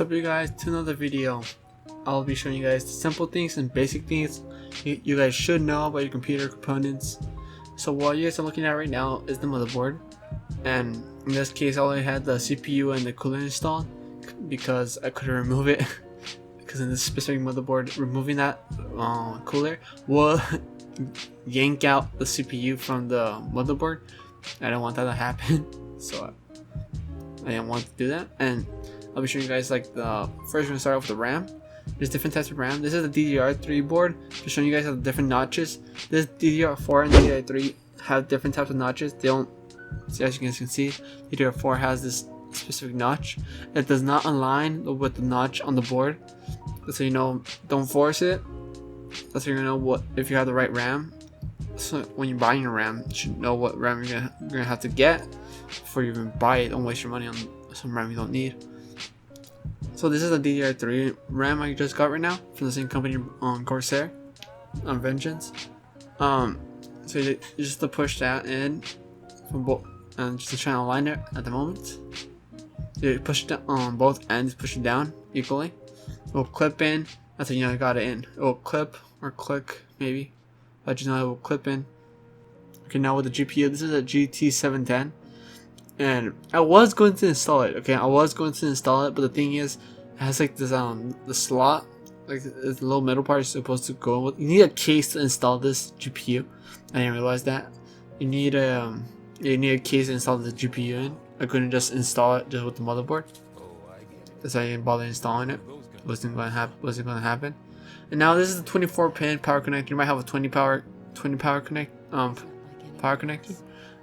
What's up you guys, to another video. I'll be showing you guys the simple things and basic things you guys should know about your computer components. So what you guys are looking at right now is the motherboard, and in this case I only had the CPU and the cooler installed because I couldn't remove it because in this specific motherboard removing that cooler will yank out the CPU from the motherboard. I don't want that to happen, so I didn't want to do that. And I'll be showing you guys, like, the first one. Start off with the RAM. There's different types of RAM. This is the DDR3 board, just showing you guys how the different notches. This DDR4 and DDR3 have different types of notches. They don't, as you guys can see, DDR4 has this specific notch. It does not align with the notch on the board, so you know, don't force it. That's how you're gonna know what if you have the right RAM. So when you're buying a RAM, you should know what RAM you're gonna have to get before you even buy it. Don't waste your money on some RAM you don't need. So this is a DDR3 RAM I just got right now from the same company, Corsair, Vengeance. So you just to push that in from both, and just to try to align it at the moment. You push it down on both ends, push it down equally. It will clip in. That's how you know you got it in. It will clip or click maybe, but you know it will clip in. Okay, now with the GPU, this is a GT710. And I was going to install it, okay? I was going to install it, but the thing is, it has like this the slot, like the little middle part is supposed to go with. You need a case to install this GPU. I didn't realize that. You need a case to install the GPU in. I couldn't just install it just with the motherboard. That's why I didn't bother installing it. Wasn't going to happen. And now this is the 24-pin power connector. You might have a 20 power connector.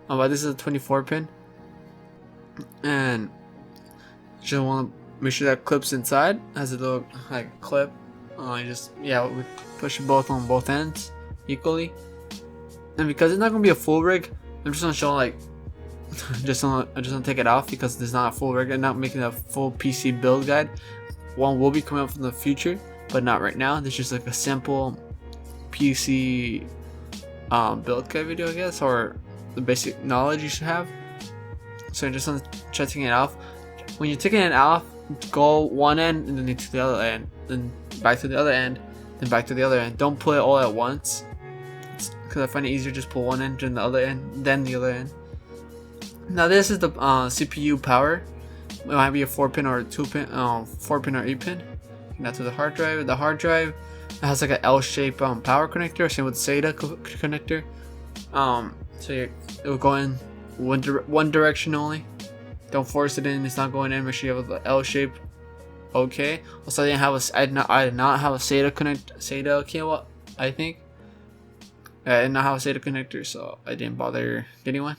But this is a 24-pin. And you just want to make sure that clips inside. Has a little like clip. We push both on both ends equally. And because it's not gonna be a full rig, I'm just gonna show like I'm just gonna take it off because there's not a full rig. I'm not making a full PC build guide. One will be coming up in the future, but not right now. This is just like a simple PC build guide video, I guess, or the basic knowledge you should have. So I'm just gonna try taking it off. When you're taking it off, go one end and then to the other end, then back to the other end, then back to the other end. Don't pull it all at once, because I find it easier just pull one end and the other end, then the other end. Now this is the CPU power. It might be a 4-pin or a 2-pin, 4-pin or 8-pin. Now to the hard drive. The hard drive has like an L-shaped power connector. Same with SATA connector. So it will go in one direction only. Don't force it in. It's not going in. Make sure you have the L shape. Okay. Also, I did not have a SATA cable. I think I did not have a SATA connector, so I didn't bother getting one.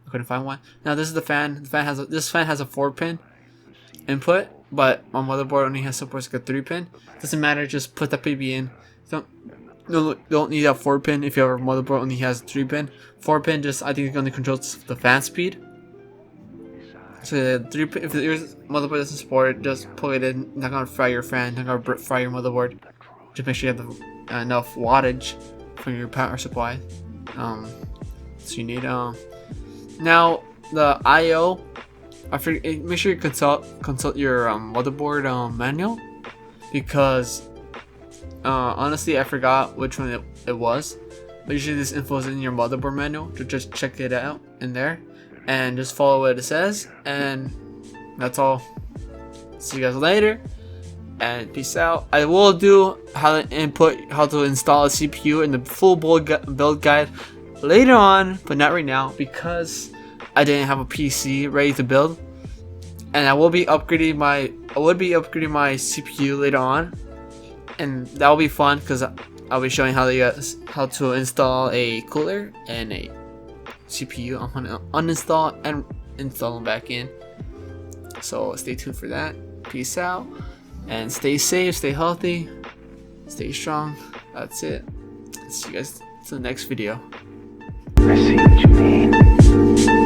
I couldn't find one. Now this is the fan. This fan has a 4-pin input, but my motherboard only has supports like a 3-pin. Doesn't matter. Just put that baby in. Don't need a 4-pin if your motherboard only has 3-pin. 4-pin just, I think it only controls the fan speed. So the 3-pin, if your motherboard doesn't support it, just plug it in. Not gonna fry your fan, not gonna fry your motherboard. Just make sure you have enough wattage from your power supply. So you need now the I/O. Make sure you consult your motherboard manual, because honestly I forgot which one it was, but usually this info is in your motherboard manual. So just check it out in there and just follow what it says, and that's all. See you guys later, and peace out. I will do how to install a CPU in the full build guide later on, but not right now because I didn't have a PC ready to build, and I will be upgrading my CPU later on. And that will be fun because I'll be showing how to install a cooler and a CPU. I'm gonna uninstall and install them back in. So stay tuned for that. Peace out, and stay safe, stay healthy, stay strong. That's it. See you guys to the next video. I see what you mean.